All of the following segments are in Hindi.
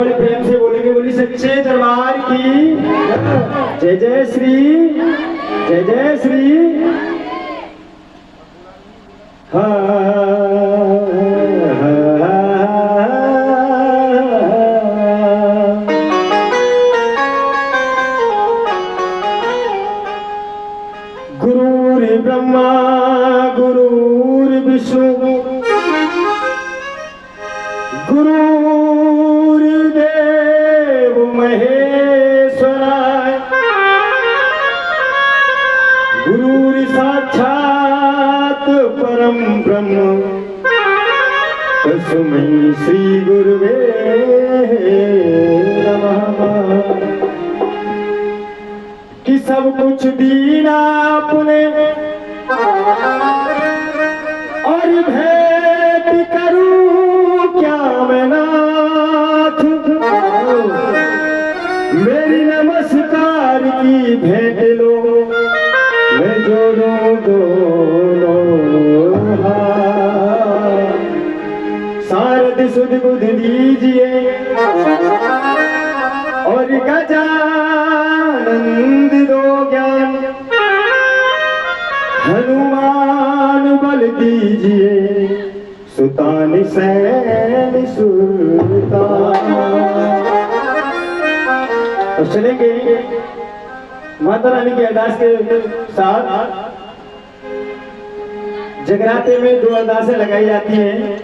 बड़े प्रेम से बोलेंगे, बोली सच्चे दरबार की जय जय श्री, जय जय श्री। गुरुर् ब्रह्मा गुरुर् विष्णु गुरुर्देव महेश्वराय, गुरुर् साक्षात् परम ब्रह्म तस्मै श्री गुरुवे नमः। कि सब कुछ दीना आपने और भेंट करूं क्या मैं नाथ, मेरी नमस्कार की भेंट लो, मैं जोड़ूं दोनों हाथ। शारद सुध बुध दीजिए और गजानंद दो ज्ञान, हनुमान बल दीजिए सुतान सैन सुल्तान। तो चलेंगे माता रानी की अरदास के साथ। जगराते में दो अरदासें लगाई जाती हैं,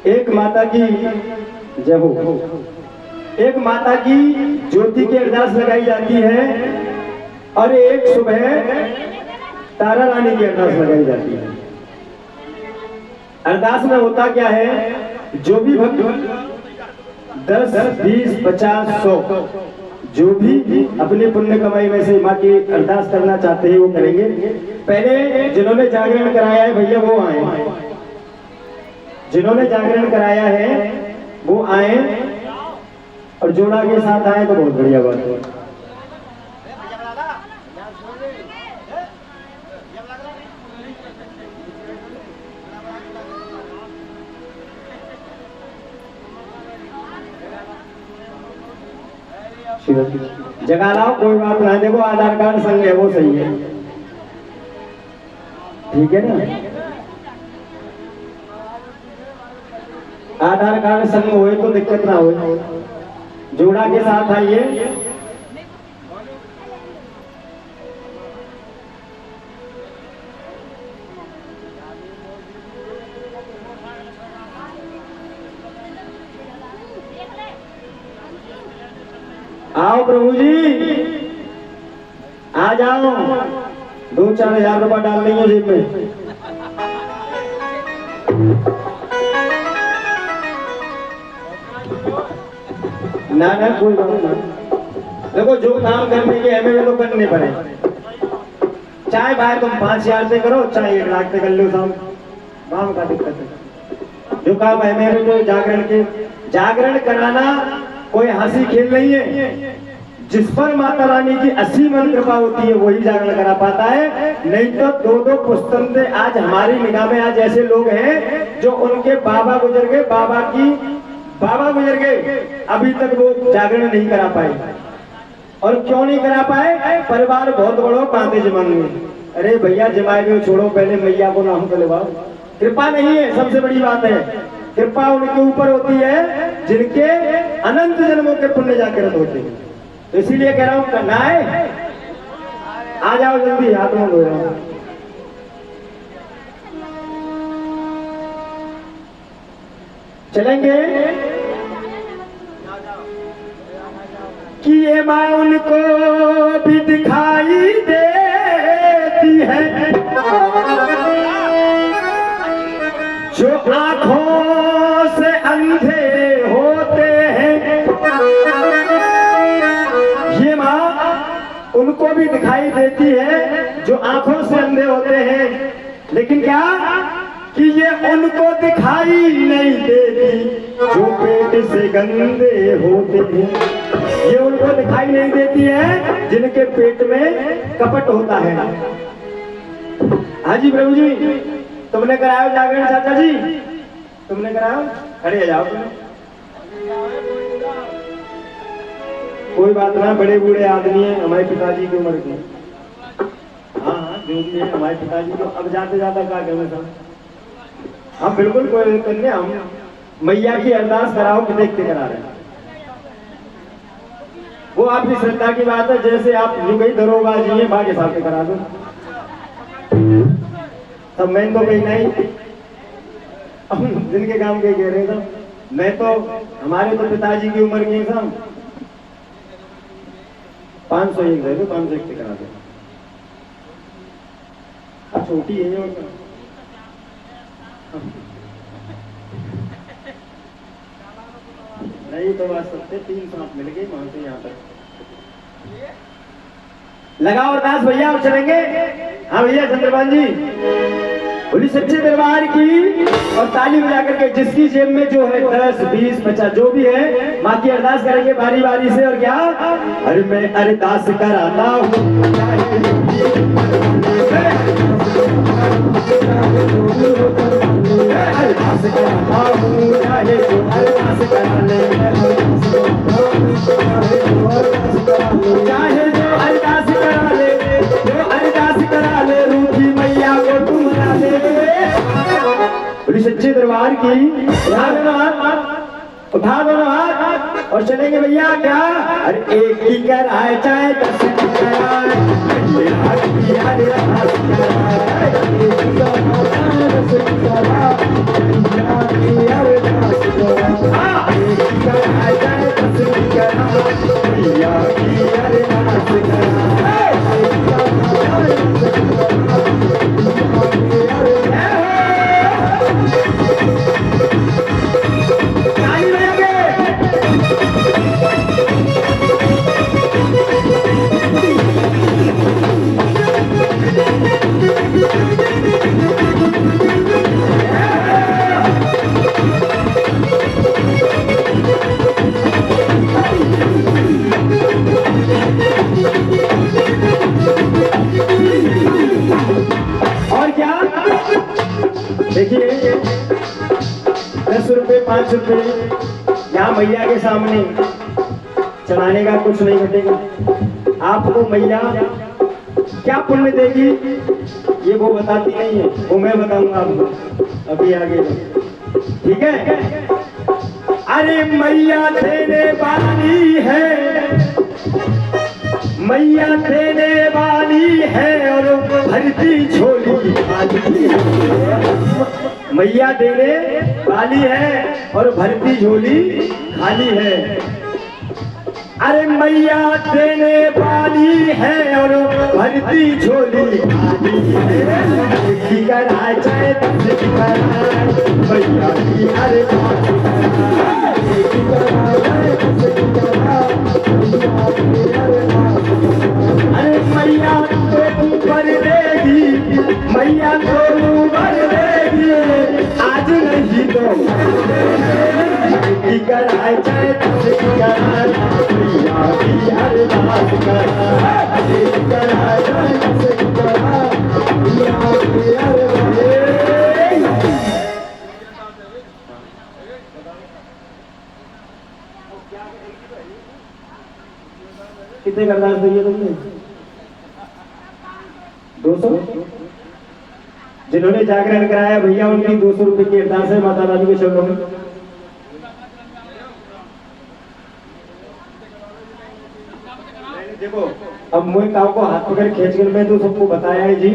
एक माता की जय हो, एक माता की ज्योति की अरदास लगाई जाती है और एक सुबह तारा रानी की अरदास लगाई जाती है। अरदास में होता क्या है, जो भी भक्त 10, 20, 50, 100 जो भी अपनी पुण्य कमाई में से माँ की अरदास करना चाहते हैं वो करेंगे। पहले जिन्होंने जागरण कराया है भैया वो आए, जिन्होंने जागरण कराया है वो आए और जोड़ा के साथ आए तो बहुत बढ़िया बात है। जगा लाओ, कोई बात ना, देखो आधार कार्ड संग है वो सही है, ठीक है ना। आधार कार्ड संग होए तो दिक्कत ना हो, जोड़ा के साथ आइए। आओ प्रभु जी, आ जाओ, 2-4 हजार रुपया डाल देंगे जेब में। ना ना कोई बात नहीं, देखो जो काम करने के हमें लोग करने पड़े, चाहे भाई तुम 5,000 से करो चाहे 1 लाख से कर लो, काम का दिक्कत है। जो काम हमें तो जागरण कराना कोई हंसी खेल नहीं है। जिस पर माता रानी की असीम कृपा होती है वही जागरण करा पाता है, नहीं तो 2-2 पुस्तक से आज हमारी निगाह में आज ऐसे लोग हैं जो उनके बाबा गुजर गए, बाबा गुजर गए, अभी तक वो जागरण नहीं करा पाए। और क्यों नहीं करा पाए, परिवार बहुत बड़ो कांधे जमाने। अरे भैया जमाए हुए छोड़ो, पहले मैया को नाम को लगाओ। कृपा नहीं है, सबसे बड़ी बात है, कृपा उनके ऊपर होती है जिनके अनंत जन्मों के पुण्य जागृत होते हैं। तो इसीलिए कह रहा हूं करना है, आ जाओ जल्दी, हाथ में लो। चलेंगे कि ये माँ उनको भी दिखाई देती है जो आंखों से अंधे होते हैं। ये माँ उनको भी दिखाई देती है जो आंखों से अंधे होते हैं, लेकिन क्या कि ये उनको दिखाई नहीं देती जो पेट से गंदे होते हैं। ये उनको दिखाई नहीं देती है जिनके पेट में कपट होता है। हाँ जी प्रभु जी, तुमने कराया जागरण चाचा जी, तुमने कराया, खड़े जाओ तुम। कोई बात ना, बड़े बूढ़े आदमी हैं, हमारे पिताजी की उम्र के। हाँ हाँ, जो भी है हमारे पिताजी को अब जाते जाता क्या कहना था। हम बिल्कुल कोई दिक्कत नहीं, हम मैया की अरदास कराओ कि देखते करा रहे हैं, वो आपकी श्रद्धा की बात है। जैसे आप जो गई दरोगा जी है, भाग्य साहब से करा दो, तब मैं तो कहीं नहीं, हम जिनके काम के कह रहे थे, मैं तो हमारे तो पिताजी की उम्र की था। 501 दे दो, 501 से करा दो, छोटी है और नहीं तो बात सकते 3 सांप मिल गए वहां से यहाँ तक। लगाओ अरदास भैया और चलेंगे। हाँ भैया चंद्रपाल जी, बोली सच्चे दरबार की, और ताली बजा करके जिसकी जेब में जो है 10 20 50 जो भी है, माँ की अरदास करेंगे बारी बारी से। और क्या, अरे मैं अरदास कराता हूँ अरदास कराता हूँ, चाहे जो अरदास करा ले, चाहे जो अरदास करा ले, जो अरदास करा ले, रूठी मैया को तू मना ले। बोली सच्चे दरबार की, उठा दो हाथ और चलेंगे भैया। क्या, अरे एक ही कराए चाहे 10 की कराए, देखिए 10 रुपए 5 रुपए यहाँ मैया के सामने चढ़ाने का कुछ नहीं घटेगा। आपको मैया क्या पुण्य देगी ये वो बताती नहीं है, वो मैं बताऊंगा आपको अभी आगे, ठीक है। अरे मैया देने वाली है, मैया देने वाली है और भरती झोली खाली है। मैया देने वाली है और भरती झोली खाली है। अरे मैया देने वाली है और भरती झोली खाली है। कराए चाहे मैया की अरे अरे मैया तो ऊपर देगी, मैया तो ऊपर देगी, आज नहीं तो कराए चाहे कराए मैया की अरदास कराए कितने का अरदास दिए तुमने? 200। जिन्होंने जागरण कराया भैया उनकी 200 रुपए की अरदास है माता रानी के शरणों में। देखो अब मोह काव को हाथ पकड़ खींच कर मैं तो सबको बताया है जी।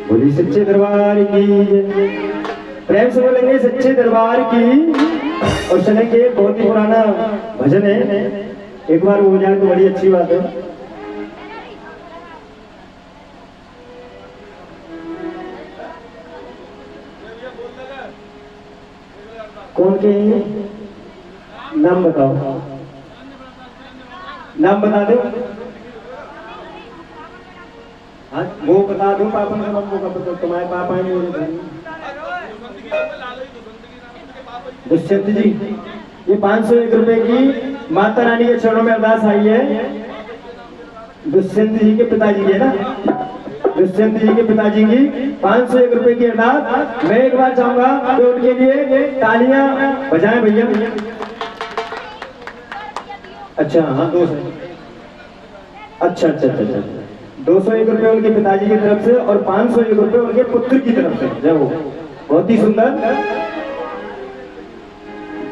बोली सच्चे दरबार की, प्रेम से बोलेंगे सच्चे दरबार की। और चलेंगे, बहुत ही पुराना भजन है, एक बार हो जाए तो बड़ी अच्छी बात है। कौन के नाम बताओ, नाम बता दो। हाँ वो बता दो, पापा का नाम, वो का तुम्हारे पापा है। दुष्यंत जी, ये 501 रुपए की माता रानी के चरणों में अरदास आई है। दुष्यंत जी के पिताजी की है ना, दुष्यंत जी के पिताजी की 501 रुपए की अरदास। मैं एक बार चाहूंगा कि उनके लिए तालियां बजाएं भैया। अच्छा हाँ 200, अच्छा अच्छा अच्छा अच्छा 201 रुपए उनके पिताजी की तरफ से और 501 रुपए उनके पुत्र की तरफ से। जय हो, बहुत ही सुंदर,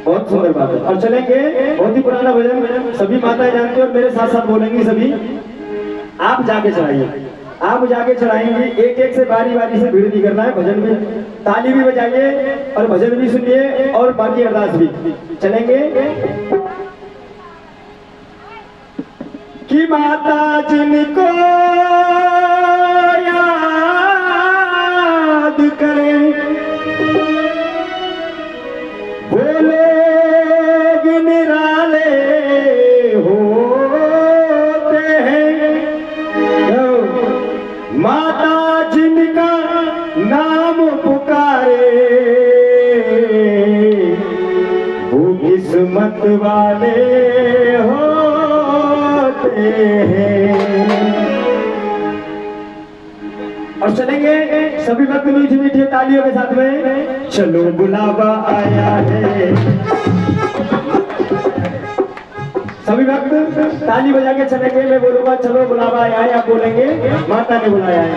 बहुत सुंदर बात है। और चलेंगे बहुत ही पुराना भजन, सभी माताएं जानती हैं और मेरे साथ साथ बोलेंगी सभी। आप जाके चढ़ाइए, आप जाके चढ़ाएंगे, एक एक से बारी बारी से भीड़ नहीं करना है। भजन भी, ताली भी बजाइए और भजन भी सुनिए और बाकी अरदास भी। चलेंगे कि माता जिनको याद करें वो लोग निराले होते हैं। माता जिनका नाम पुकारे वो किस्मत वाले होते हैं। और चलेंगे सभी भक्त मीठी मीठी तालियों के साथ में। चलो बुलावा आया है, सभी भक्त ताली बजा के चलेंगे। मैं बोलूंगा चलो बुलावा आया है, आप बोलेंगे माता ने बुलाया है।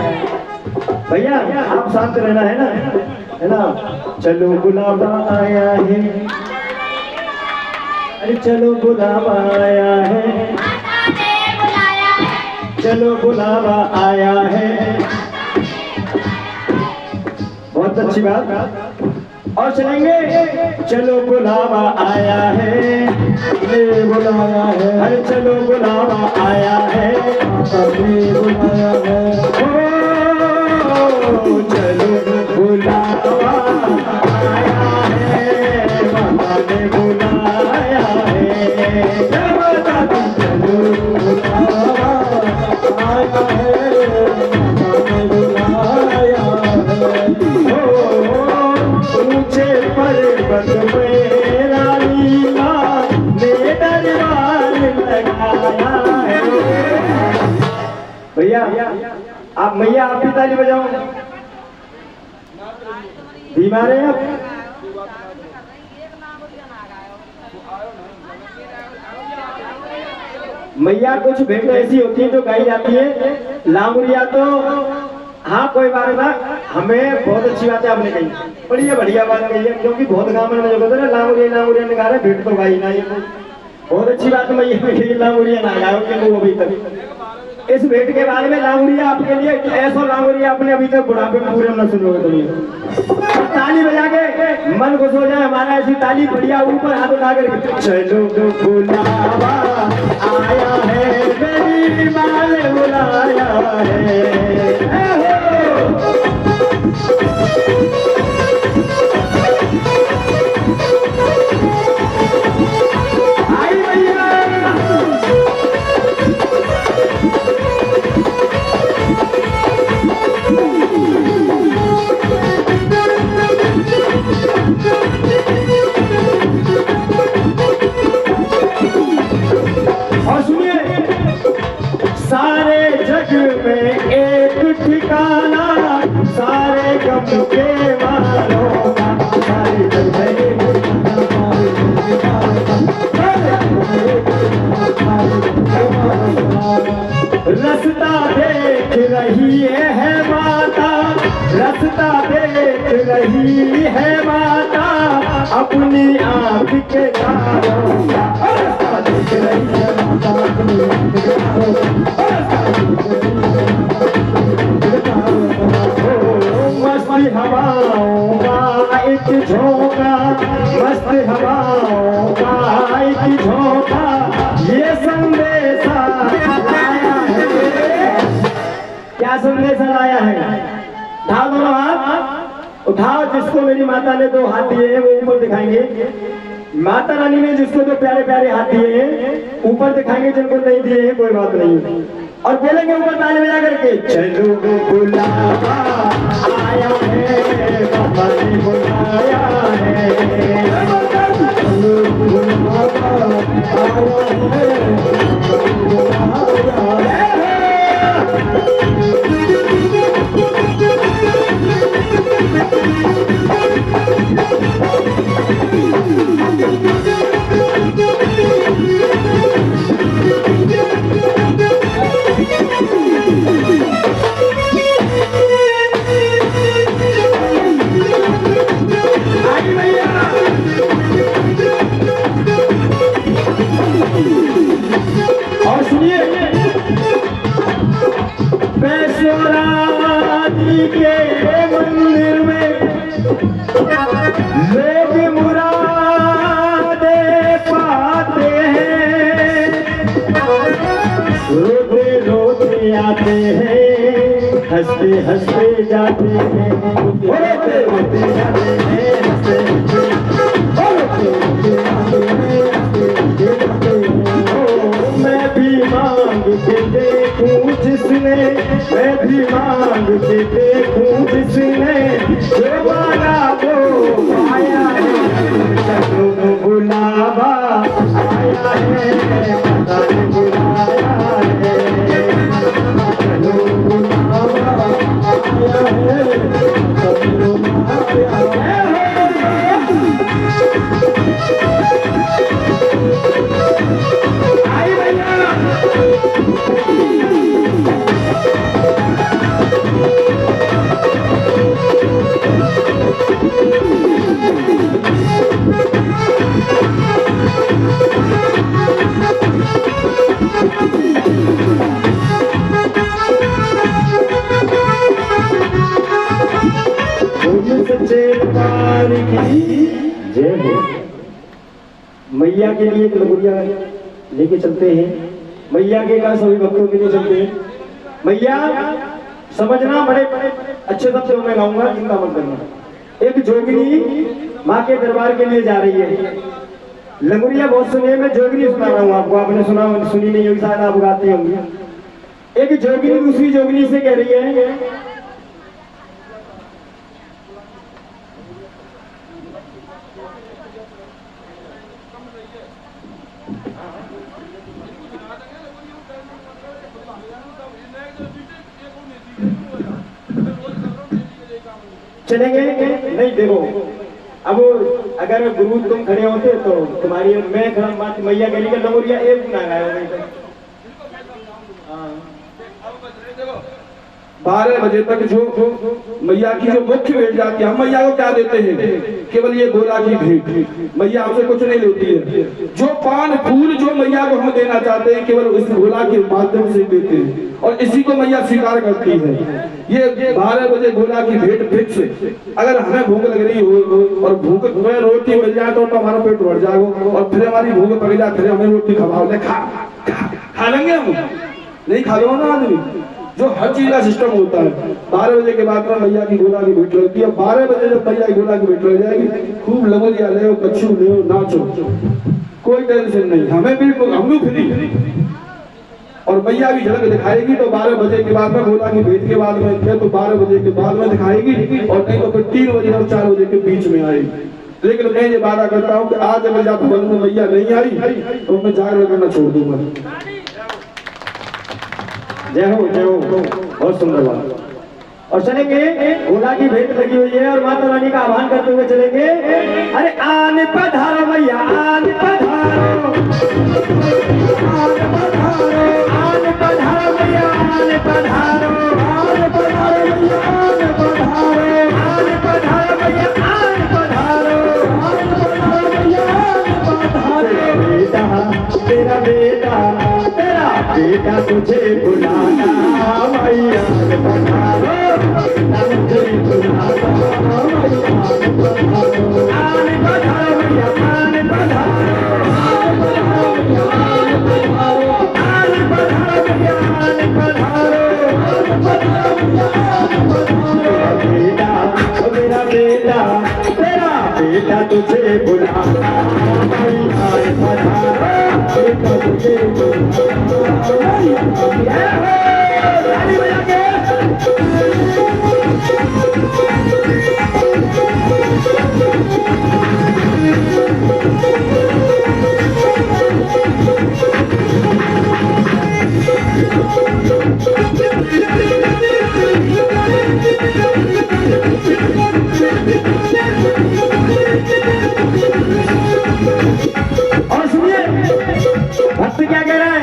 भैया आप शांत रहना है ना, है ना। चलो बुलावा आया है, अरे चलो बुलावा आया है, चलो बुलावा आया है। बहुत अच्छी बात। और चलेंगे चलो बुलावा आया है, बुलाया है, अरे चलो बुलावा आया है, बुलाया है, चलो बुलावा आया है, माता ने बुलाया है, चलो बुलावा आया है, माता ने बुलाया है। ऊंचे पर्वत पे रानी माँ ने दरबार लगाया है। भैया आप, मैया आप भी ताली बजाओ। बीमार हैं आप? मैया कुछ भेंट ऐसी होती है जो गाई जाती है। लामुरिया तो हाँ कोई बात ना, हमें बहुत अच्छी बात है आपने कही, बढ़िया बात कही है। क्योंकि बहुत गाँव में जो कहते हैं ना लामुरिया निकाल रहे, भेंट तो गाई ना, ये बहुत अच्छी बात मैया में लामुरिया ना गाओ के लोग अभी तक। इस भेंट के बाद में लामुरिया आपके लिए ऐसा लामुरिया आपने अभी तक बुढ़ापे में पूरे न सुनोगे तुम। ताली बजा के मन खुश हो जाए हमारा, ऐसी ताली बढ़िया ऊपर हाथ उठा कर। चलो बुलावा आया है, मेरी माँ ने बुलाया है। सारे जग में एक ठिकाना, सारे गम के मारों का, सारे जग में एक रास्ता देख रही है माता, रास्ता देख रही है माता, अपनी आँख के तारों का रास्ता देख रही है माता, अपनी आँख के तारों का। मस्त हवाओं का एक झोंका, मस्त हवाओं का एक झोंका, ये संदेशा लाया है। क्या संदेशा लाया है? उठाओ दोनों हाथ, उठाओ। जिसको मेरी माता ने 2 हाथ दिए हैं वो ऊपर दिखाएंगे। माता रानी ने जिसको 2 प्यारे प्यारे हाथ दिए हैं ऊपर दिखाएंगे, जिनको नहीं दिए हैं कोई बात नहीं। और बोलेंगे ऊपर ताली बजा करके। चलो बुलावा आया है, बाबा ने बुलाया है। हंसते हंसते जाते हैं, रोते रोते जाते हैं, हंसते हंसते रोते रोते जाते हैं, हंसते हंसते जाते हैं। मैं भी मांग के देखूं जिसने, मैं भी मांग के देखूं जिसने, जो मांगा वो आया है, चलो बुलावा आया है, पता नहीं बुलाया है, चलो बुलावा आया है, चलो आया है। आई भैया सच्चे दरबार की जय हो। मैया के लिए एक लगुड़िया लेके चलते हैं, मैया के का सभी भक्तों के लिए चलते हैं। मैया समझना, बड़े अच्छे शब्दों में गाऊंगा, चिंता मत करना। एक जोगिनी माँ के दरबार के लिए जा रही है। लगुड़िया बहुत सुनी है, मैं जोगिनी सुना रहा हूँ आपको, आपने सुना सुनी नहीं होगी, शायद आप गाते होंगे। एक जोगिनी दूसरी जोगिनी से कह रही है, चलेंगे नहीं? देखो अब अगर गुरु तुम खड़े होते तो तुम्हारी, मैं खड़ा बात मैया कह रही लगोरिया एक ना गाया। 12 बजे तक जो मैया की जो मुख्य भेंट जाती है, हम मैया को क्या देते हैं? केवल ये गोला की भेंट। मैया हमसे कुछ नहीं लेती है। जो पान फूल जो मैया को हम देना चाहते हैं, केवल इस गोला के माध्यम से देते हैं, और इसी को मैया स्वीकार करती है। ये 12 बजे गोला की भेंट फिक्स। अगर हमें भूख लग रही हो और भूख में रोटी मिल जाए तो हमारा पेट भर जाएगा, और फिर हमारी भूख पक जाए, फिर हमें रोटी खवाओ, खा लेंगे हम, नहीं खा लो ना आदमी। जो हर चीज का सिस्टम होता है। 12 बजे के बाद में मैया की गोला की भेंट लगती है। 12 बजे जब मैया की गोला की भेंट लग जाएगी, खूब लगोलिया ले, कच्छू ले, नाचो, कोई टेंशन नहीं, हमें बिल्कुल, हम लोग फ्री। और मैया की झलक दिखाएगी तो 12 बजे के बाद में, गोला की भेंट के बाद में तो 12 बजे के बाद में दिखाएगी, और नहीं तो फिर 3 बजे और 4 बजे के बीच में आएगी। लेकिन मैं ये वादा करता हूँ कि आज अगर जब भवन में मैया नहीं आई तो मैं जागरण करना छोड़ दूंगा। जय हो, जय हो, बहुत सुंदर बात। और चलेंगे, गोला की भेंट लगी हुई है और माता रानी का आह्वान करते हुए चलेंगे। अरे आने पधारो मैया, आने पधारो, आने पधारो, आने पधारो मैया, आने पधारो, आने पधारो मैया, आने पधारो, आने पधारो मैया, आने पधारो, आने पधारो मैया, आने पधारो। बेटा तेरा बेटा, तेरा बेटा तुझे बुलाना मैया पधारो, तुझे बुलाना मैया पधारो, आने पधारो मैया, आने पधारो, आने पधारो, आने पधारो मैया, आने पधारो, आने पधारो मैया, आने पधारो। बेटा मेरा बेटा, तेरा बेटा तुझे बुलाना मैया पधारो, बेटा तुझे बुलाना मैया पधारो। ताली बजा के और सुनिए भक्त क्या कह रहा है?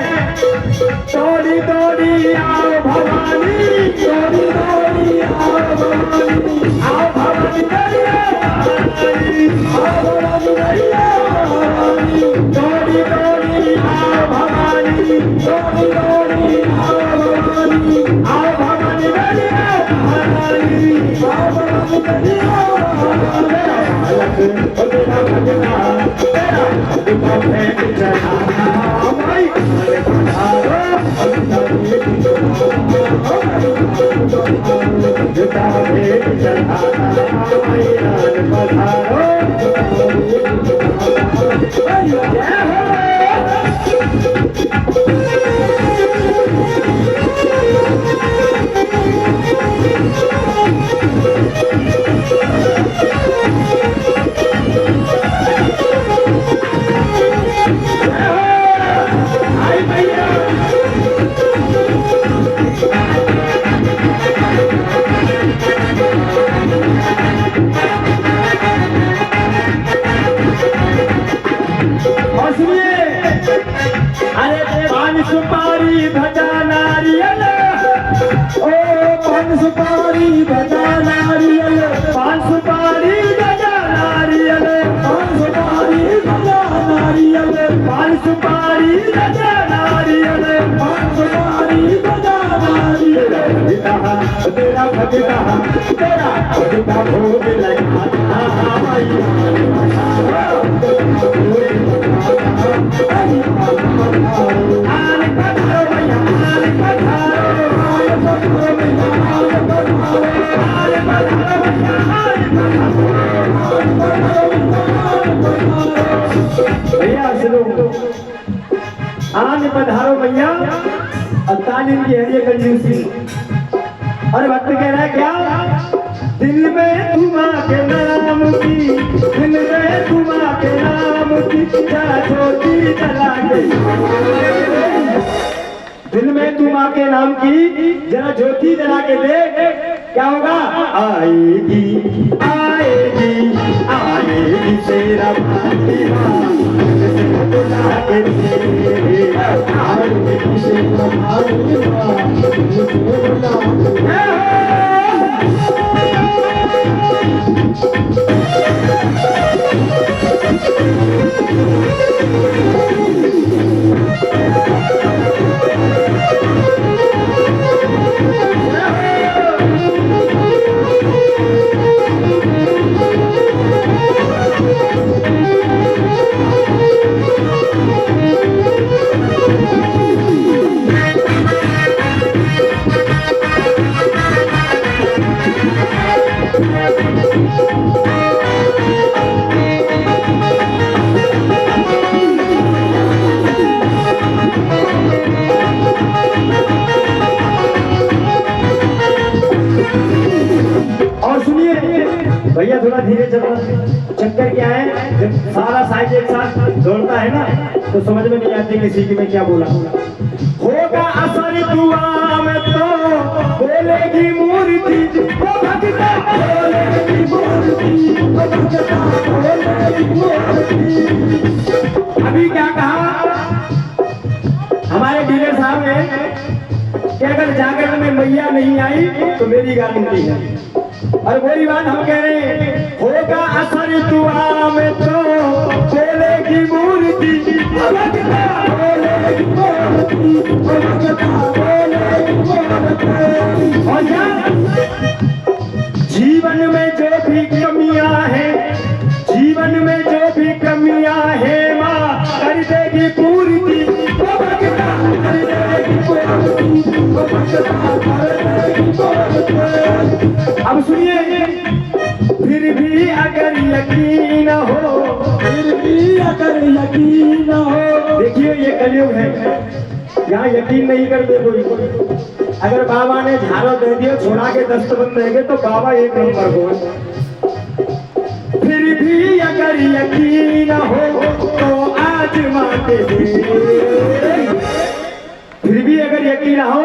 तोड़ी तोड़ी आओ भवानी, तोड़ी तोड़ी आओ भवानी, आओ भवानी दरिया भवानी, आओ भवानी दरिया भवानी, तोड़ी तोड़ी आओ भवानी, तोड़ी तोड़ी आओ भवानी, आओ भवानी दरिया भवानी, आओ भवानी दरिया भवानी। सेवक ओ तेरा भगता तेरा भगता भेंट चढ़ाना माई लाल पधारो भगता भेंट चढ़ाना माई लाल पधारो जय हो। सुपारी भजा नारियल ओ पान सुपारी भजा नारियल पान सुपारी भजा नारियल पान सुपारी भजा नारियल पान सुपारी भजा नारियल पान सुपारी भजा नारियल तेरा भगता तेरा भगता भोग लगाना भैया सुनो आने पधारो भैया अब तालीम की है ये कंजूसी और भक्त कह रहा है क्या दिल में तुमा के नाम की दिल में तुमा के नाम की छोटी चला के दिल में तुम आके नाम की जरा ज्योति जला के दे क्या होगा आएगी आएगी आएगी तेरा बुला के दे आएगी भैया थोड़ा धीरे चलना। चक्कर क्या है, जब सारा साइज एक साथ दौड़ता है ना तो समझ में नहीं आती किसी की मैं क्या बोला। होगा असर दुआ में तो बोलेगी मूर्ति, वो भगता बोलेगी मूर्ति, वो भगता बोलेगी मूर्ति। अभी क्या कहा हमारे डीलर साहब ने कि अगर जागरण में मैया नहीं आई तो मेरी गारंटी है। और वही बात हम कह रहे हैं, होगा असर दुआ में तो बोलेगी मूर्ति, भगता बोलेगी मूर्ति, भगता बोलेगी मूर्ति। और जीवन में जो भी कमियां हैं, जीवन में जो भी कमियां हैं माँ कर देगी पूर्ति, भगता कर देगी पूर्ति, भगता कर देगी पूर्ति। अब सुनिए, फिर भी अगर यकीन हो, फिर भी अगर यकीन हो। देखिए ये कलयुग है, यहाँ यकीन नहीं करते कोई। अगर बाबा ने झाड़ो दे दिया छोड़ा के दस्तबंद रहेंगे तो बाबा एक नंबर को। फिर भी अगर यकीन हो तो आजमा के देख, फिर भी अगर यकीन हो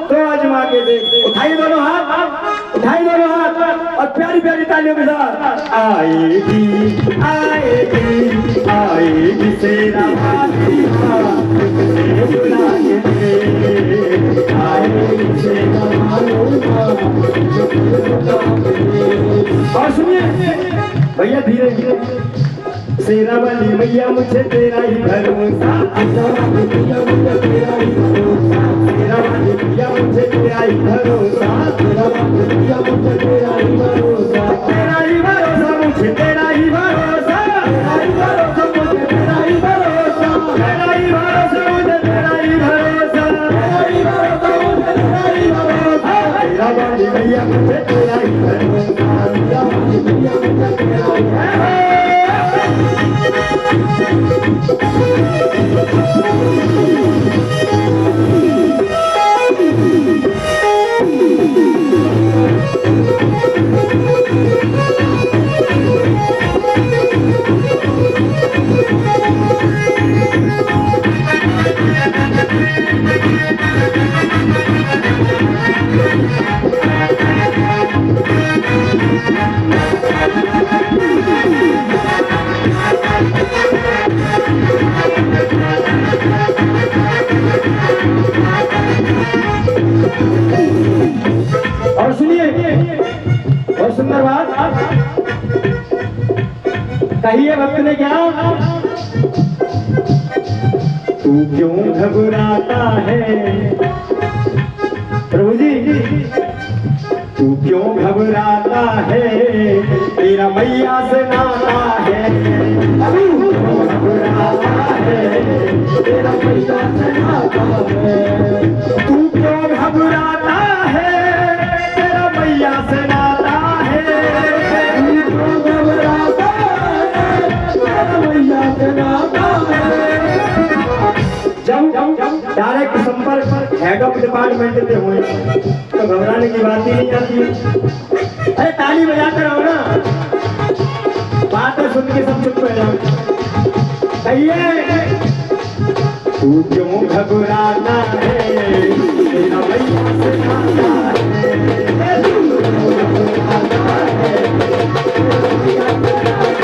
तो आजमा के देख। उठाइए दोनों हाथ, उठाइए दोनों हाथ और प्यारी प्यारी तालियों के साथ। आएगी आएगी आएगी तेरा भाती बुला के दे, आएगी तेरा और सुनिए भैया धीरे धीरे। शेरा वाली मैया मुझे तेरा ही भरोसा, शेरा वाली मैया मुझे तेरा ही भरोसा, शेरा वाली मैया मुझे तेरा ही भरोसा, शेरा वाली मैया मुझे तेरा ही भरोसा, तेरा ही भरोसा मुझे तेरा ही भरोसा। कहिए भक्त ने क्या? तू क्यों घबराता है प्रभु जी, तू क्यों घबराता है, तेरा मैया से नाता है। तू क्यों घबराता है, तेरा मैया से नाता है। तू क्यों घबराता है, तेरा मैया से नाता है। तू क्यों घबराता है, तेरा मैया से नाता है। जब डायरेक्ट संपर्क हेड ऑफ डिपार्टमेंट पे हुए तो घबराने की बात ही नहीं आती। अरे ताली बजाते रहो ना, बातें सुन के सब चुप हो जाओ। कहिए तू क्यों घबराता है, तेरा मैया से नाता है। तू क्यों घबराता है, तेरा मैया से नाता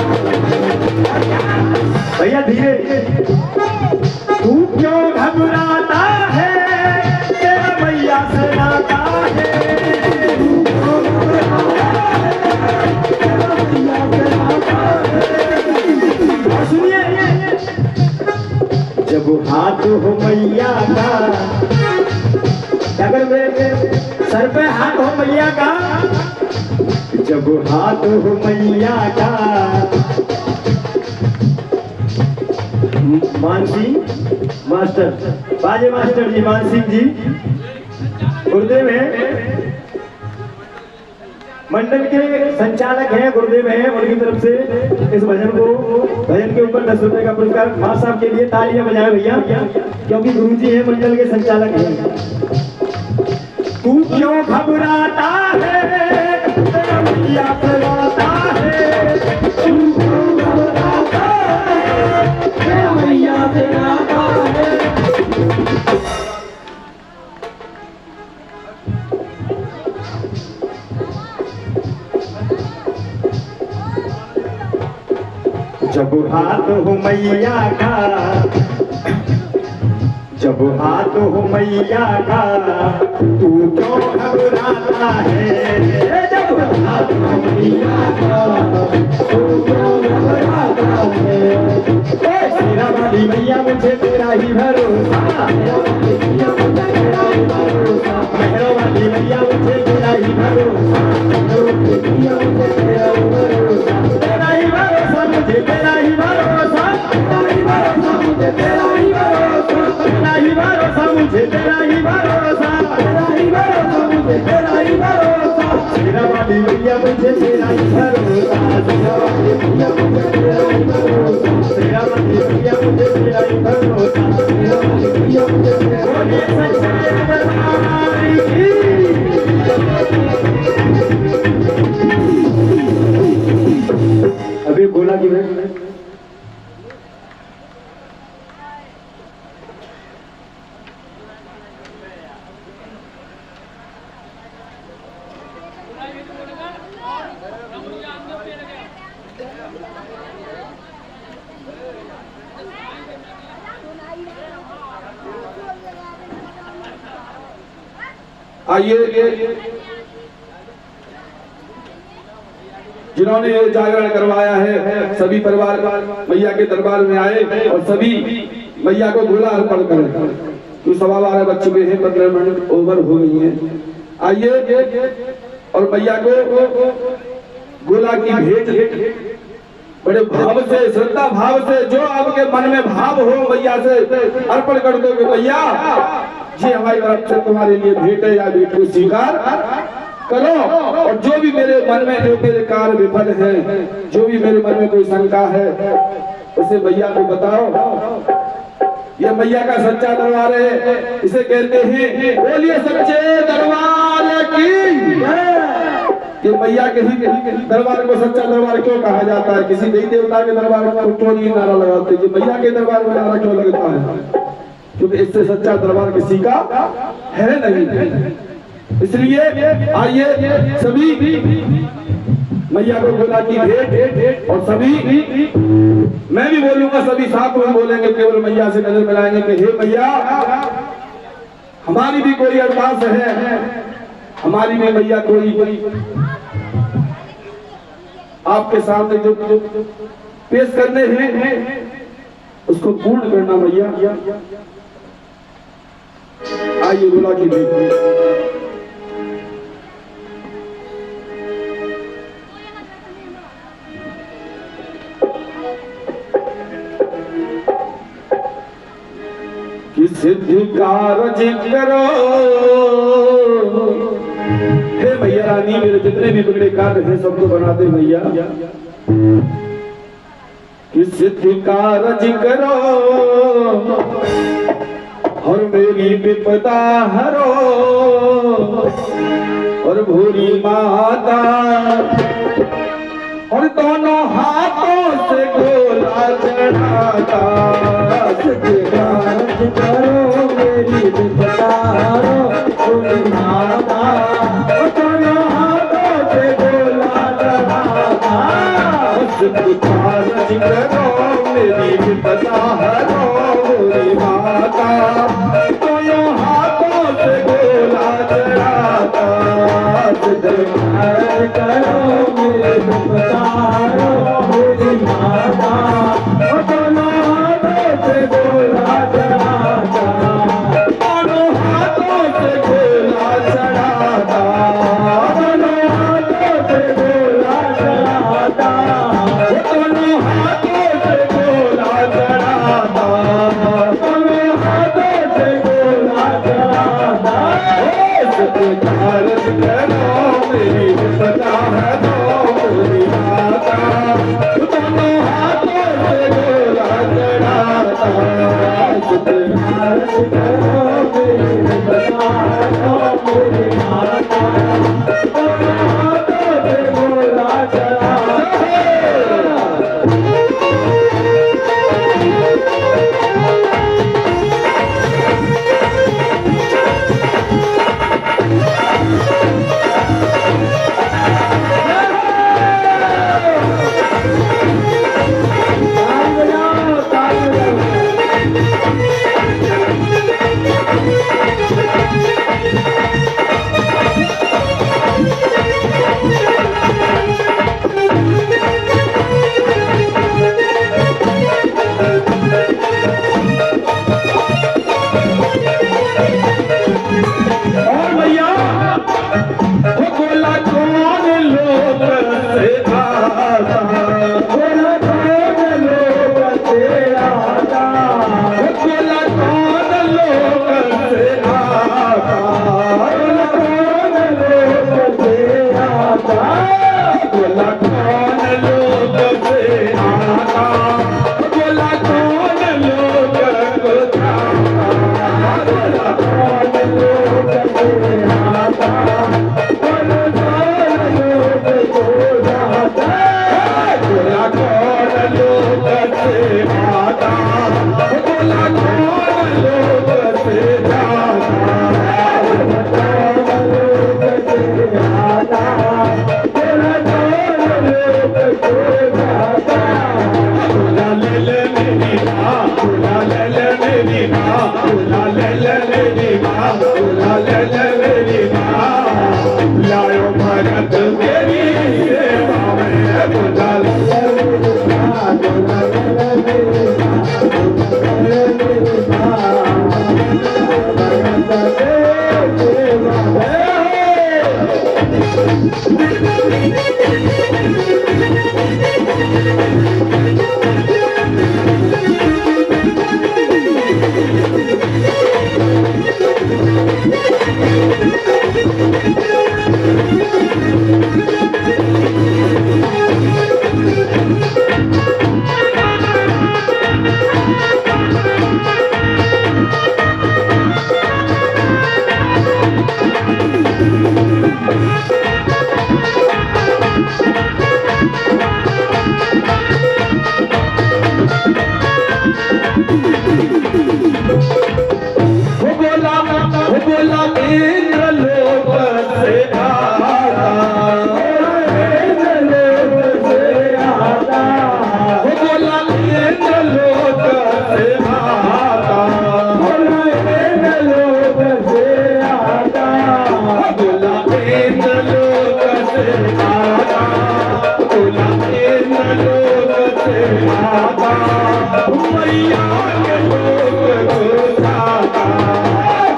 है। भैया धीरे। तू क्यों घबराता है, तेरा मैया से नाता है। तू क्यों घबराता है, तेरा मैया से नाता है। और सुनिए, जब हाथ हो मैया का, अगर मेरे सर पे हाथ हो मैया का, जब हाथ हो मैया का, मानसी मास्टर, बाजे मास्टर जी, मान सिंह जी गुरुदेव हैं, मंडल के संचालक हैं, गुरुदेव हैं। उनकी तरफ से इस भजन के ऊपर 10 रुपए का पुरस्कार। मां साहब के लिए तालियां बजाएं भैया, क्योंकि गुरुजी हैं, मंडल के संचालक हैं। तू क्यों घबराता है, तेरा मैया से नाता है। तू क्यों घबराता है, तेरा मैया से नाता है। जब हाथ हो मैया का, जब हाथ हो मैया का, तू क्यों घबराता है। जब हाथ हो मैया का, तू क्यों घबराता है। तेरा वाली मैया मुझे तेरा ही भरोसा, मेहरो वाली मैया मुझे तेरा ही भरोसा, तेरा ही भरोसा, मुझे तेरा ही भरोसा, तेरा ही भरोसा, मुझे तेरा ही भरोसा, तेरा ही भरोसा, मुझे तेरा ही भरोसा, तेरा ही भरोसा, मुझे तेरा ही भरोसा। तेरा वाली मैया मुझे तेरा ही भरोसा, तेरा वाली मैया मुझे तेरा ही भरोसा, तेरा वाली मैया मुझे तेरा ही भरोसा, तेरा वाली मैया मुझे तेरा ही भरोसा। अभी बोला कि आइए, जिन्होंने ये जागरण करवाया है, सभी परिवार मैया के दरबार में आए और सभी मैया को गोला अर्पण करें। तो 12:15 बज चुके हैं, 15 मिनट ओवर हो गई हैं। आइए और मैया को गोला की भेंट बड़े भाव से, श्रद्धा भाव से, जो आपके मन में भाव हो मैया से अर्पण कर दो कि मैया जी हमारी तरफ से तुम्हारे लिए भेंट है, या भेंट को स्वीकार करो। और जो भी मेरे मन में, जो मेरे कार्य विफल है, जो भी मेरे मन में कोई शंका है, उसे मैया को बताओ। ये मैया का सच्चा दरबार है, इसे कहते हैं बोलिए सच्चे दरबार की। ये मैया के ही दरबार को सच्चा दरबार क्यों कहा जाता है? किसी देवी देवता के दरबार को क्यों नहीं नारा लगाते? ये मैया के दरबार में नारा क्यों लगता है? क्योंकि इससे सच्चा दरबार किसी का है नहीं। इसलिए आइए सभी मैया को गोला की भेंट, और सभी, मैं भी बोलूंगा, सभी साथ में बोलेंगे, केवल मैया से नजर मिलाएंगे कि हे मैया, हमारी भी कोई अरदास है, हमारी भी मैया कोई आपके सामने जो पेश करने हैं, उसको पूर्ण करना मैया। आइए गोला की भेंट। कि सिद्धि कारज करो। हे मैया रानी, मेरे जितने भी बिगड़े कार्य हैं सबको बना दे मैया। कि सिद्धि कारज करो और मेरी विपदा हरो। और भूरी माता और दोनों हाथों से गोला चढ़ाता। सिद्धि कारज करो मेरी विपदा हरो। भूरी माता और दोनों हाथों से गोला चढ़ाता। सिद्धि कारज करो मेरी विपदा हरो। भूरी माता दोनों हाथों से गोला चढ़ाता। सिद्धि कारज करो मेरी विपदा हरो। भूरी माता दोनों हाथों से गोला चढ़ाता। दोनों हाथों से गोला चढ़ाता। दोनों हाथों से गोला चढ़ाता। दोनों हाथों से गोला चढ़ाता। दोनों हाथों से गोला चढ़ाता। सिद्धि कारज करो मेरी विपदा हरो। भूरी माता दोनों हाथों से गोला चढ़ाता। सिद्धि कारज करो मेरी विपदा हरो। भूरी माता दोनों हाथों से गोला चढ़ाता। और भैया वो गोला कौन लोग से आता। गोला कौन लोग से आता। वो गोला कौन लोग से आता। गोला कौन लोग से आता। गोला कौन लोग से आता। गोला कौन लोग को जाता। गोला कौन लोग से आता। गोला कौन लोग को जाता। गोला कौन लोग से आता। गोला कौन लोग से जाता। गोला कौन लोग से आता। गोला कौन लोग को जाता। गोला ले ले मेरी माँ। गोला ले ले मेरी माँ। गोला ले ले मेरी माँ। गोला ले ले मेरी माँ। लायो भरत मेरी सेवा में। गोला ले ले मेरी माँ। गोला ले ले मेरी माँ। गोला ले ले मेरी माँ। भरत मेरी सेवा में। लोग से माता मैया के लोग को जाता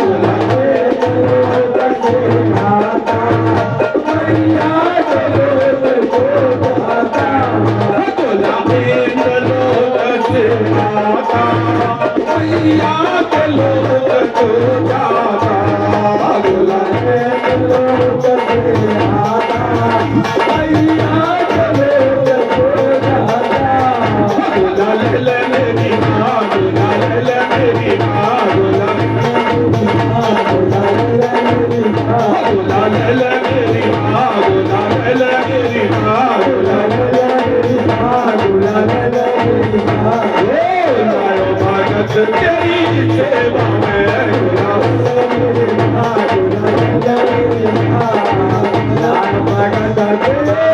गोला के लोग से माता मैया के लोग को जाता गोला के लोग से माता मैया के लोग को जाता गोला के लोग से माता मैया के लोग को जाता गोला ले मेरी माँ गोला ले मेरी माँ गोला ले मेरी माँ गोला ले मेरी माँ गोला ले मेरी माँ गोला ले मेरी माँ गोला ले मेरी माँ लायो भगत तेरी सेवा में गोला ले मेरी माँ गोला ले मेरी माँ लायो भगत तेरी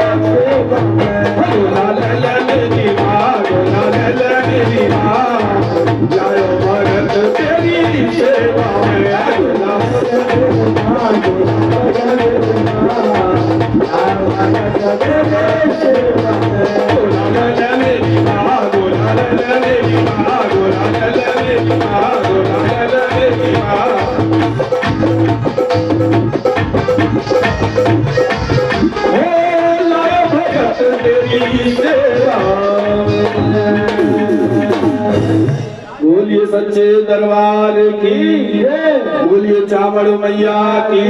सेवा में गोला ले मेरी माँ गोला ले मेरी माँ लायो भगत तेरी सेवा में गोला ले मेरी माँ गोला ले मेरी माँ लायो भगत तेरी सेवा में गोला ले मेरी माँ गोला ले मेरी माँ गोला ले मेरी माँ गोला ले मेरी माँ लायो भगत तेरी सेवा बोलिए सच्चे दरबार की बोलिए चावड़ मैया की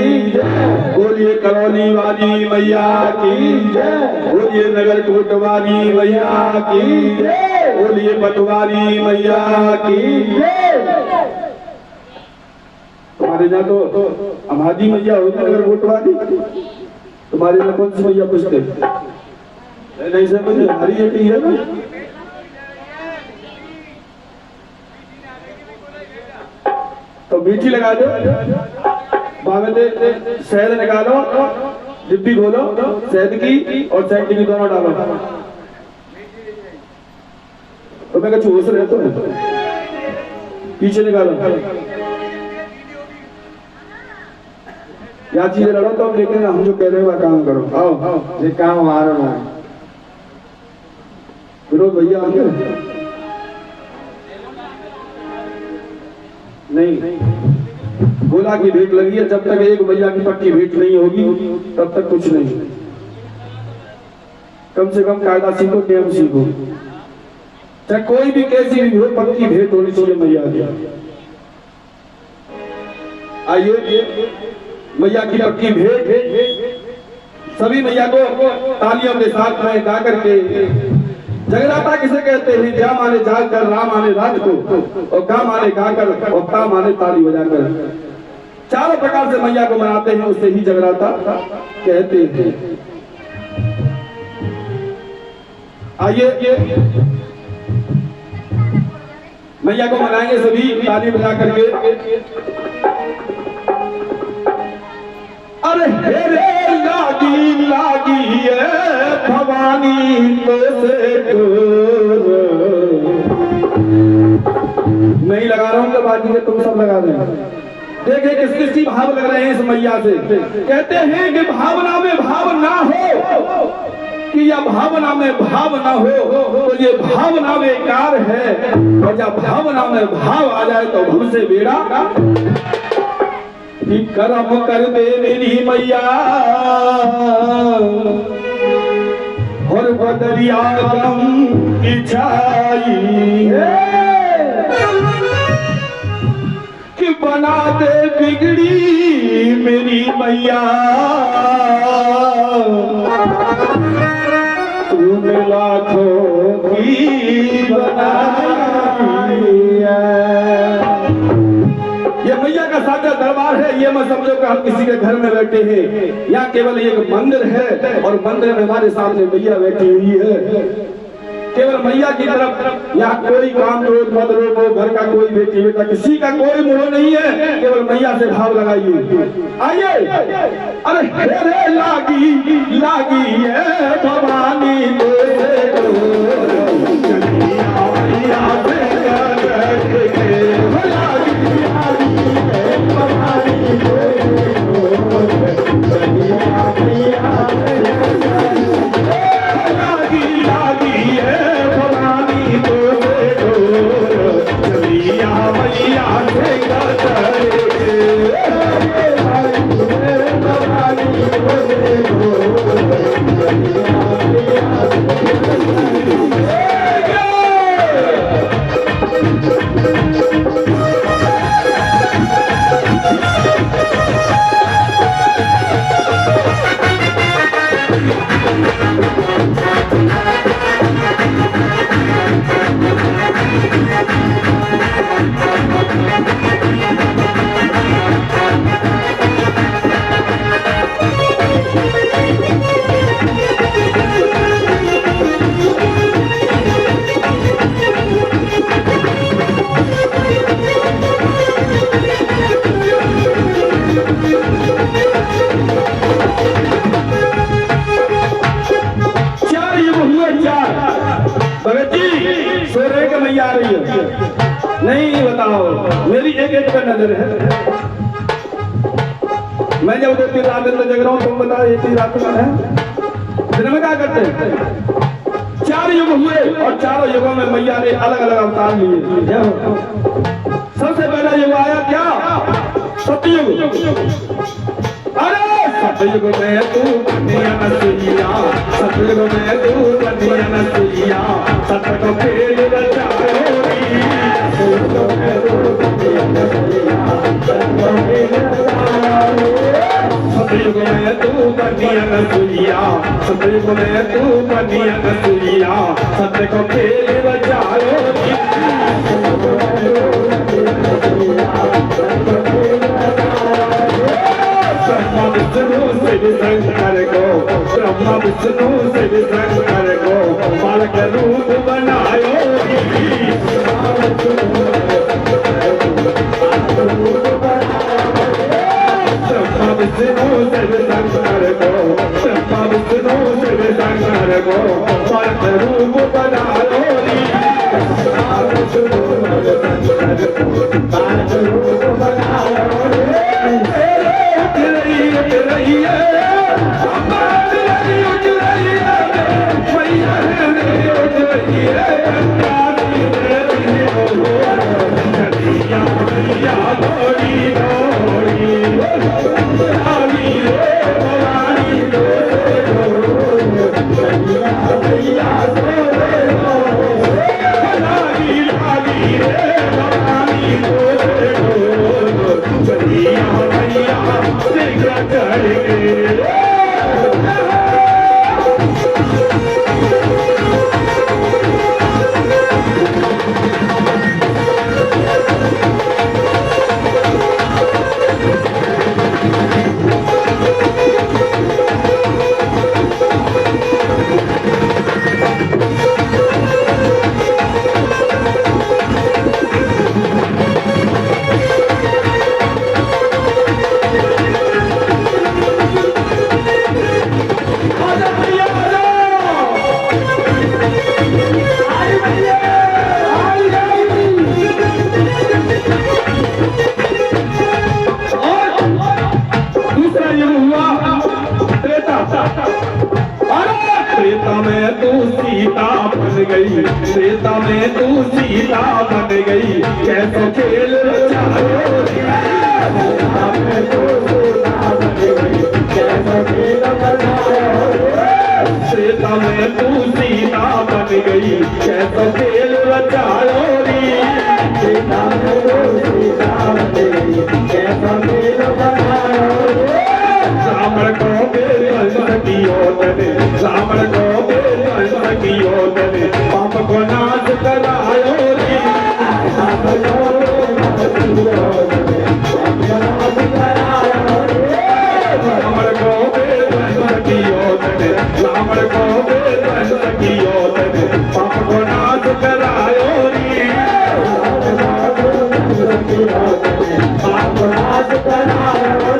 बोलिए करौली वाली मैया की बोलिए नगर कोट वाली मैया की बोलिए पटवारी मैया की तुम्हारे यहाँ तो अमादी मैया होती नगर कोट वाली तुम्हारे यहाँ कौन सी मैया पूछते नहीं समझ हमारी एक ही है ना तो मीठी लगा दो बागल शहद निकालो डिब्बी खोलो शहद की और सेंटी की दोनों डालो तो मैं कहा होश रहे तो पीछे निकालो या चीजें लड़ो तो हम देखेंगे हम जो कह रहे हैं वह काम करो आओ ये काम हमारा ना है। विनोद भैया आगे नहीं गोला की भेंट लगी है जब तक एक भैया की पक्की भेंट नहीं होगी तब तक कुछ नहीं कम से कम कायदा सीखो नियम सीखो चाहे कोई भी कैसी भी हो पक्की भेंट होनी चाहिए मैया की आइए मैया की पक्की भेंट सभी मैया को तालियों के साथ में गा करके जगराता किसे कहते हैं जा माने जाग कर राम आने रात को और का माने गा कर और ता माने ताली बजाकर चारों प्रकार से मैया को मनाते हैं उससे ही जगराता कहते हैं आइए मैया को मनाएंगे सभी ताली बजा करके अरे हेरे लागी लागी है भवानी तो से नहीं लगा रहा हूँ तो बाकी के तुम सब लगा दें देखे किस किसकी भाव लग रहे हैं इस मैया से कहते हैं कि भावना में भाव ना हो कि या भावना में भाव ना हो तो ये भावना बेकार है और जब भावना में भाव आ जाए तो हमसे बेड़ा कि कर्म कर दे मेरी मैया और बदरिया गम की छाई कि बना दे बिगड़ी मेरी मैया तूने लाखों की बनाई ये मैया का सादा दरबार है ये मत समझो कि हम किसी के घर में बैठे हैं यहाँ केवल एक मंदिर है और मंदिर में हमारे सामने मैया बैठी हुई है केवल मैया की तरफ यहाँ कोई काम क्रोध मत रोको घर का कोई बेटी बेटा किसी का कोई मोह नहीं है केवल मैया से भाव लगाइए आइए अरे हेरे लागी लागी है भवानी लागी है भवानी भगत जी सो रहे कि मैया आ रही है? नहीं बताओ, मेरी एक एक पर नजर है। मैं जब 2-3 रात में जग रहा हूँ, तुम बताओ एक ही रात में है? दिन में क्या करते हैं? 4 युग हुए और चारों युगों में मैया ने अलग अलग अवतार लिए। सबसे पहला युग आया क्या? सतयुग। अरे सतयुग में तू बनी अनसुईया, सतयुग में तू बनी अनसुईया, सत को खेल रचाओगी। सतयुग में तू बनी अनसुईया, सत को खेल रचाओगी। सतयुग में तू बनी अनसुईया, सतयुग में तू बनी अनसुईया, सत को खेल रचाओगी। ब्रह्मा विष्णु शिव शंकर को, ब्रह्मा विष्णु शिव शंकर को बालक रूप बनायो। ब्रह्मा विष्णु शिव शंकर को, ब्रह्मा विष्णु शिव शंकर को बालक रूप बनायो। बालक रूप बनायो। त्रेता में तू सीता बन गई, त्रेता में तू सीता बन गई, कैसो खेल रचायो। त्रेता में तू सीता बन गई, कैसो खेल रचायो। त्रेता में तू सीता बन गई, कैसो खेल रचायो। त्रेता में तू सीता बन गई, कैसो खेल रचायो। रावण को बेदियो तने, रावण को बेदियो तने, पाप को नाश करायो। पाप को नाश करायो। रावण को बेदियो तने, रावण को बेदियो तने, पाप को नाश करायो। पाप को नाश करायो।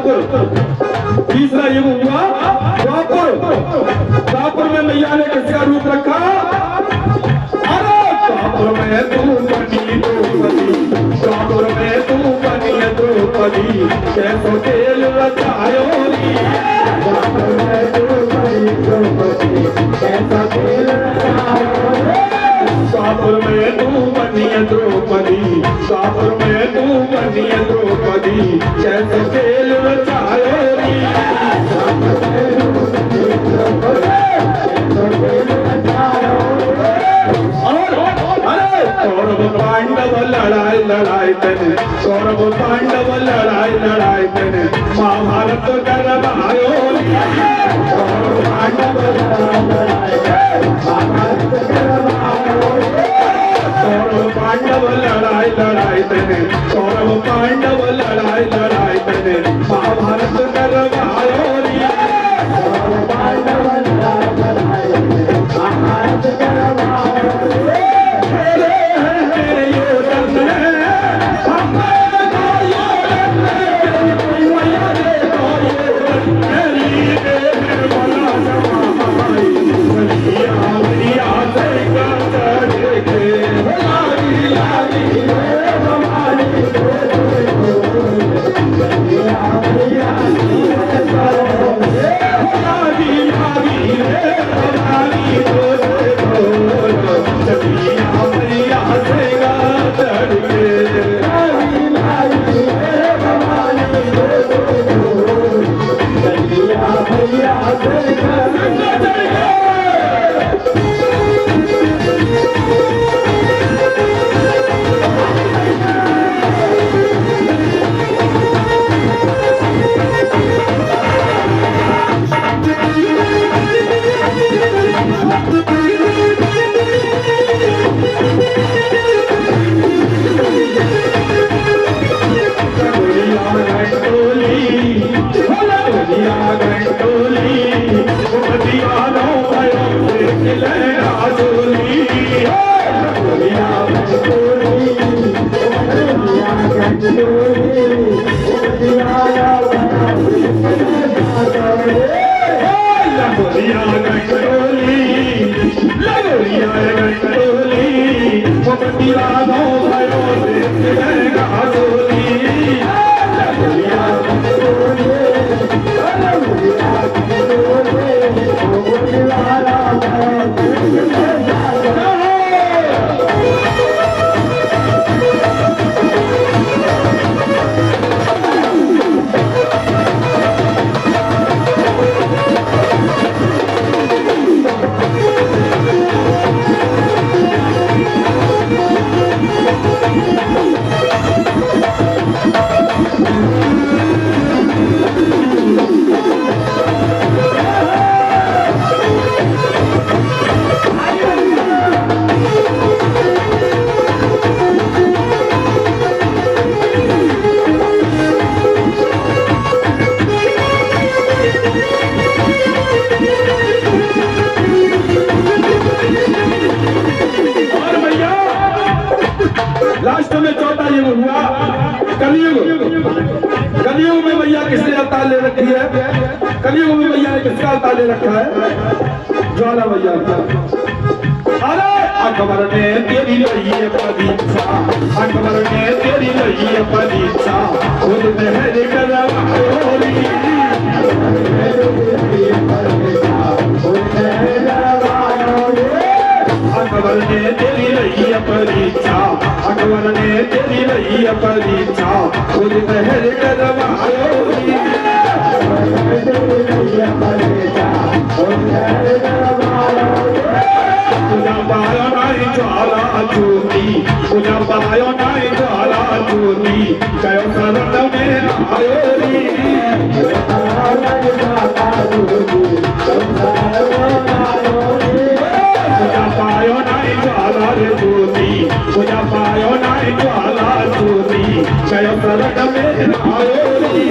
द्वापर, तीसरा युग हुआ द्वापर। द्वापर में मैया ने किसका रूप रखा? अरे द्वापर में तू बनी द्रौपदी, द्वापर में तू बनी द्रौपदी, कैसो खेल रचायो री। द्वापर में तू बनी द्रौपदी, कैसा खेल रचायो रे। द्वापर में तू बनी द्रौपदी, द्वापर में तू बनी द्रौपदी, कैसो खेल रचायो री। कौरव पांडव लड़ाई लड़ाई तने, कौरव पांडव लड़ाई लड़ाई तने, महाभारत करवायो री। कौरव पांडव लड़ाई लड़ाई तने, महाभारत करवायो री। कौरव पांडव लड़ाई लड़ाई तने, कौरव पांडव लड़ाई लड़ाई तने, महाभारत करवायो री। कौरव पांडव लड़ाई लड़ाई तने, महाभारत करवायो री। लास्ट में चौथा युग हुआ कलयुग। कलयुग में मैया किसने अवतार ले रखी है? कलयुग में मैया ने किसका अवतार ले रखा है? ज्वाला मैया का। अरे अकबर ने तेरी लई परीक्षा, अकबर ने तेरी लई परीक्षा, खुद मेहर करवायो री। अकबर ने तेरी लई परीक्षा, अकबर ने तेरी लई परीक्षा, खुद मेहर करवायो री। तुझा पायो नाई ज्वाला ज्योति, तुझा पायो नाई ज्वाला ज्योति, कयो शरण में आयो री। तुझा पायो नाई ज्वाला ज्योति, तुझा पायो नाई ज्वाला ज्योति, कयो शरण में आयो री।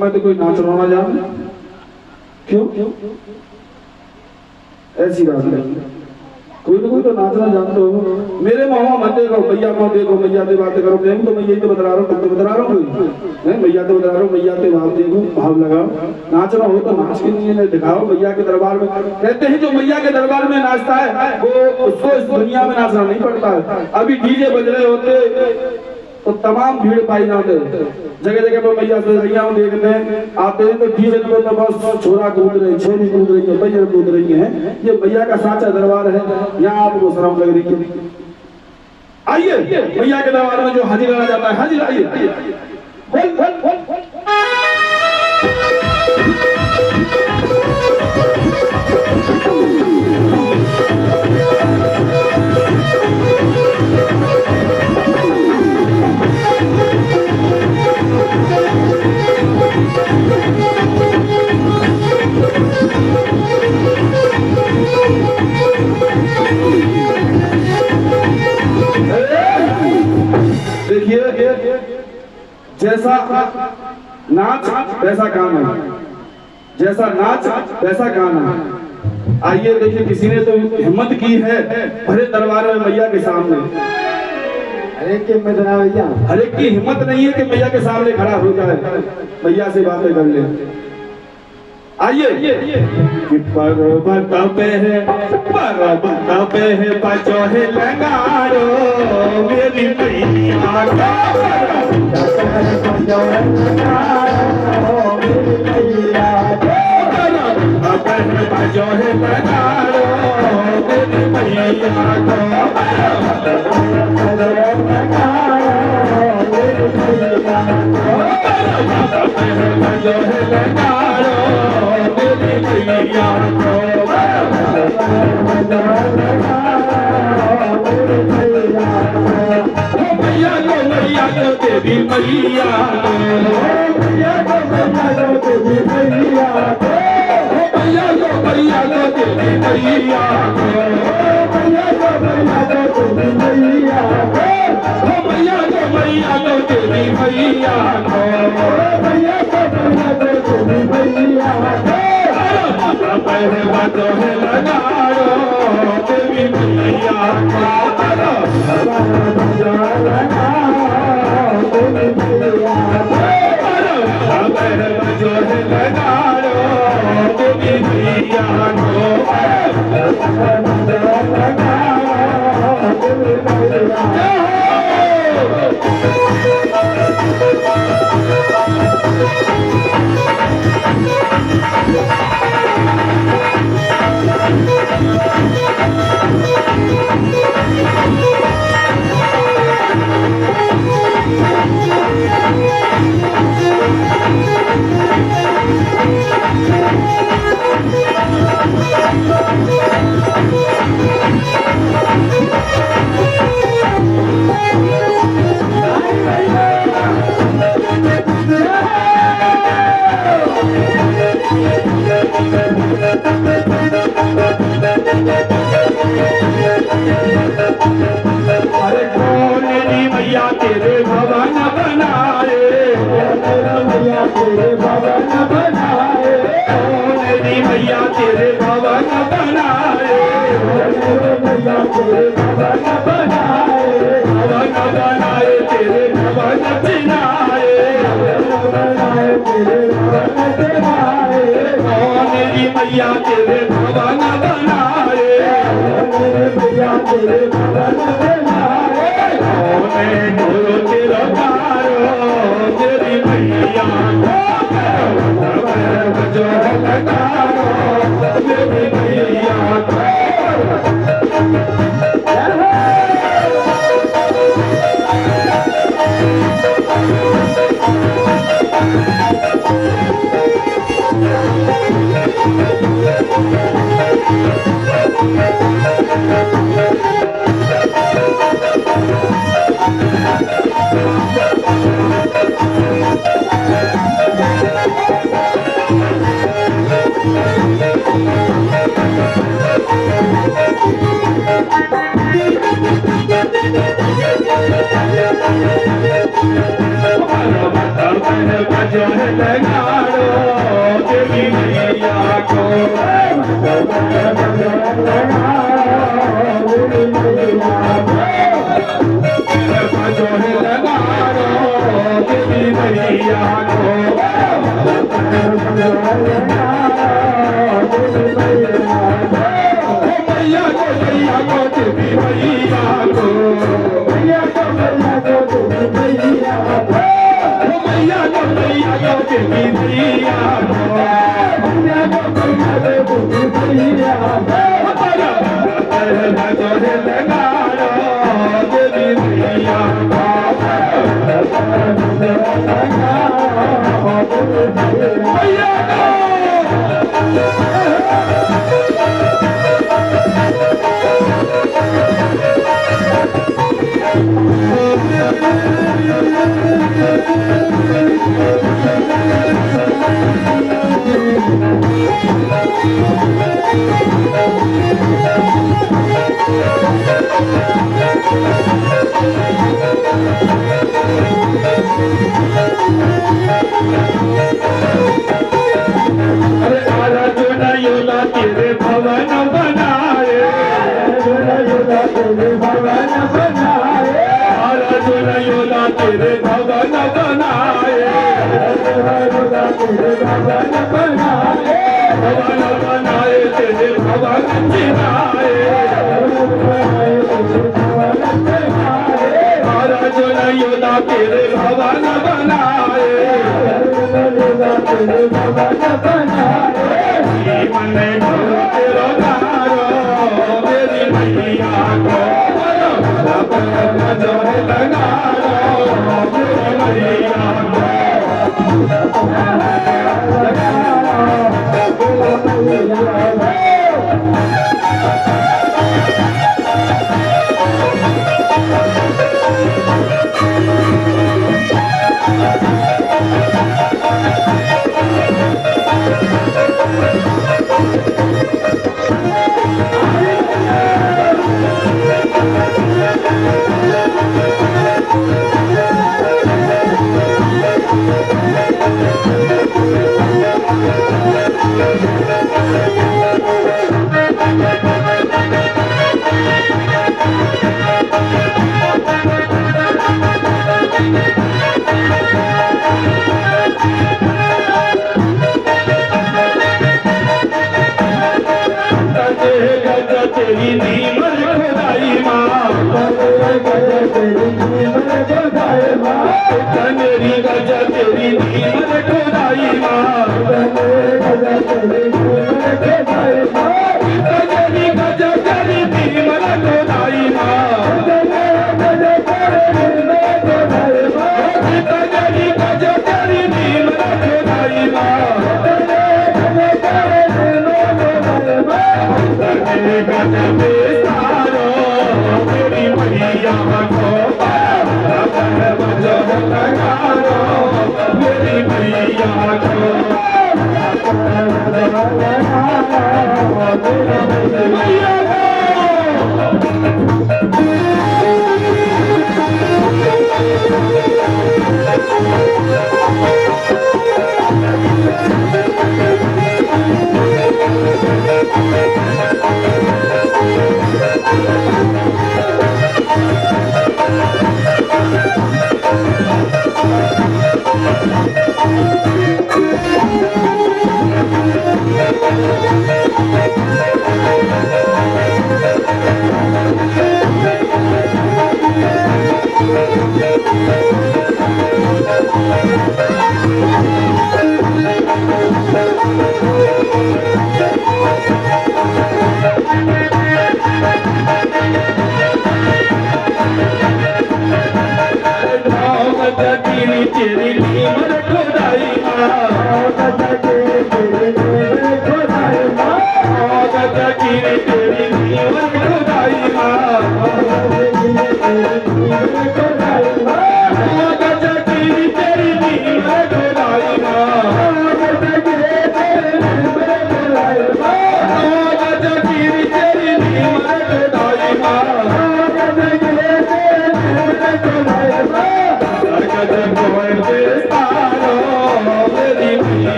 मैं तो कोई नाच रोना जान क्यों ऐसी बात नहीं, कोई ना कोई तो नाचना जानते हो। मेरे मामा मत देखो मैया को देखो मैया से बातें करो, मैं तो मैया तो बता रहा हूँ, तुम तो बता रहा हूँ कोई मैया तो बता रहा हूँ, मैया से भाव देखो भाव लगाओ, नाचना हो तो नाच के लिए दिखाओ। मैया के दरबार में कहते हैं जो मैया के दरबार में नाचता है वो उसको इस दुनिया में नाचना नहीं पड़ता है। अभी डीजे बज रहे होते तो तमाम भीड़ पाई जाते, जगह जगह पर मैया से रैया देखते हैं आते हैं तो डीजे में तो बस छोरा कूद रहे छोरी कूद रही है भैया कूद रही है। ये मैया का साचा दरबार है, यहाँ आपको शर्म लग रही है। आइए मैया के दरबार में जो हाजिर लाना जाता है, हाजिर आइए जैसा नाच वैसा गाना, जैसा नाच वैसा गाना। आइए देखिए किसी ने तो हिम्मत की है भरे दरबार में मैया के सामने। हर एक की हिम्मत ना भैया, हर एक की हिम्मत नहीं है कि मैया के सामने खड़ा हो जाए, मैया से बातें कर ले। आइए कि पर्वत पे है बचो है लंगारो मेरी मैया का बचो है लंगारो मेरी मैया का बचो है लंगारो मेरी मैया बचो है लंगारो मैया को देवी मैया मैया को देवी मैया मैया को देवी मैया मैया को देवी मैया मैया को देवी मैया मैया को देवी मैया बजो है लगाड़ो देवी मैया को बजो बजो है लगाड़ो देवी मैया को मैया तेरे भवन बनाए मैया तेरे भवन बनाए मैया तेरे भवन बनाए मैया तेरे भवन बनाए भवन बनाए तेरे भवन बनाए तेरे भवन बनाए मैया तेरे भवन बनाए मैया तेरे भवन बनाए तेरा कारो तेरी मैया जो लगारो तेरी मैया बजो है लगाड़ो देवी मैया को बजो है लगाड़ो देवी मैया को मैया को देवी मैया को मैया को देवी मैया को मैया को देवी मैया को मैया को देवी मैया को बजो है लगाड़ो देवी मैया को मैया को अरे आला जोड़ा योला तेरे भवन बनाए तेरे भवन बनाए आला जोड़ा योला तेरे भवन बनाए तेरे भवन बनाए भवन बनाए तेरे भवन बनाए आला जोड़ा योला तेरे भवन बनाए तेरे भवन बनाए मन तेरो नारो मेरी मैया को बजो है लगारो मेरी मैया को तेरी नीमर खुदाई माँ कनेरी गजा तेरी नीमर खुदाई माँ कनेरी गजा तेरी नीमर खुदाई माँ कनेरी गजा तेरी नीमर खुदाई माँ कनेरी गजा बेसारो तेरी मैया को मेरी मैया को मैया तेरी नीमर खुदाई माँ तेरी नीमर खुदाई माँ तेरी नीमर खुदाई माँ तेरी नीमर खुदाई माँ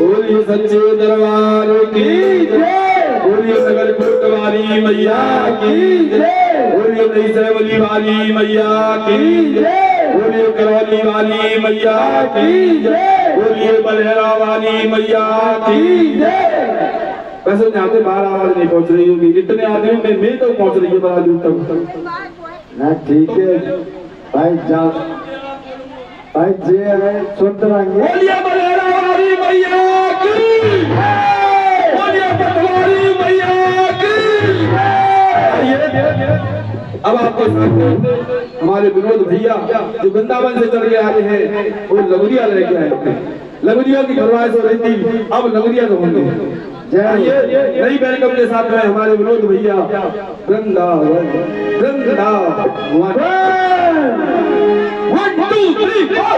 बोलिए सच्चे दरबार की जय, बोलिए सगल कोट वाली मैया की जय, बोलिए नई सैवली वाली मैया की जय, बोलिए करौली वाली मैया की जय, बोलिए बलहेरा वाली मैया की जय। वैसे यहाँ से बाहर आवाज नहीं पहुंच रही होगी, इतने आदमी में तो पहुंच रही है बड़ा दूर तक ना। ठीक है भाई, जाओ भाई जी, अगर सुनते रहेंगे। बोलिए बलहेरा वाली मैया की, बोलिए पटवारी मैया की। अब आपको हमारे विनोद भैया जो वृंदावन से चल के आए हैं, वो लगुरिया लेके आए थे। लगुरिया की फरमाइश हो रही थी, अब लगुरिया तो होंगे। नई वेलकम के साथ में हमारे विनोद भैया वृंदावन वृंदावन 1 2 3 4।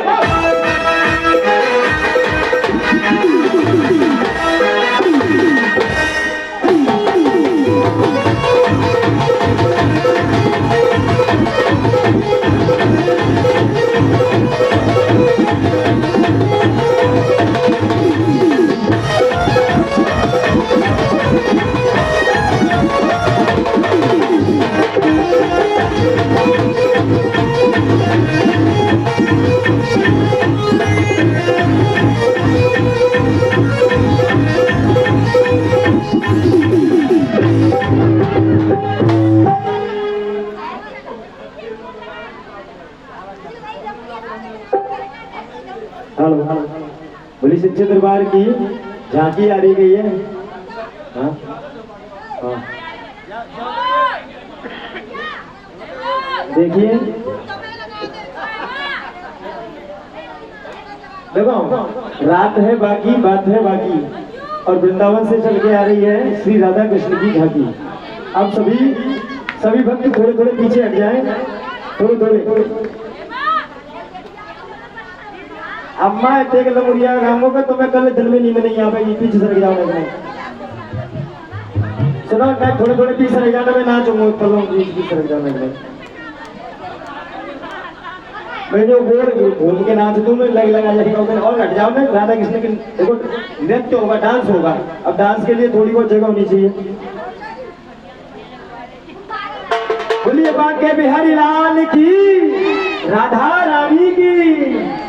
सच्चे दरबार की झांकी आ रही गई है। हाँ हाँ देखिए, देखो रात है बाकी, बात है बाकी, और वृंदावन से चल के आ रही है श्री राधा कृष्ण की झांकी। अब सभी भक्त थोड़े थोड़े पीछे हट जाएं, थोड़े थोड़े। अम्मा इतने के लमुरिया गांवों का, तो मैं कल दिन में नींद नहीं आ पाएगी, पीछे सरक जाऊंगा। सुनो, मैं थोड़े थोड़े पीछे सरक जाना, मैं नाचूंगा, पलों पीछे सरक जाऊंगा। मैं जो गोर घूम के नाच दूं, लग लगा जाएगा और हट जाओ ना। राधा कृष्ण के देखो नृत्य होगा, डांस होगा। अब डांस के लिए थोड़ी बहुत जगह होनी चाहिए। बोलिए बांके बिहारी लाल की, राधा रानी की।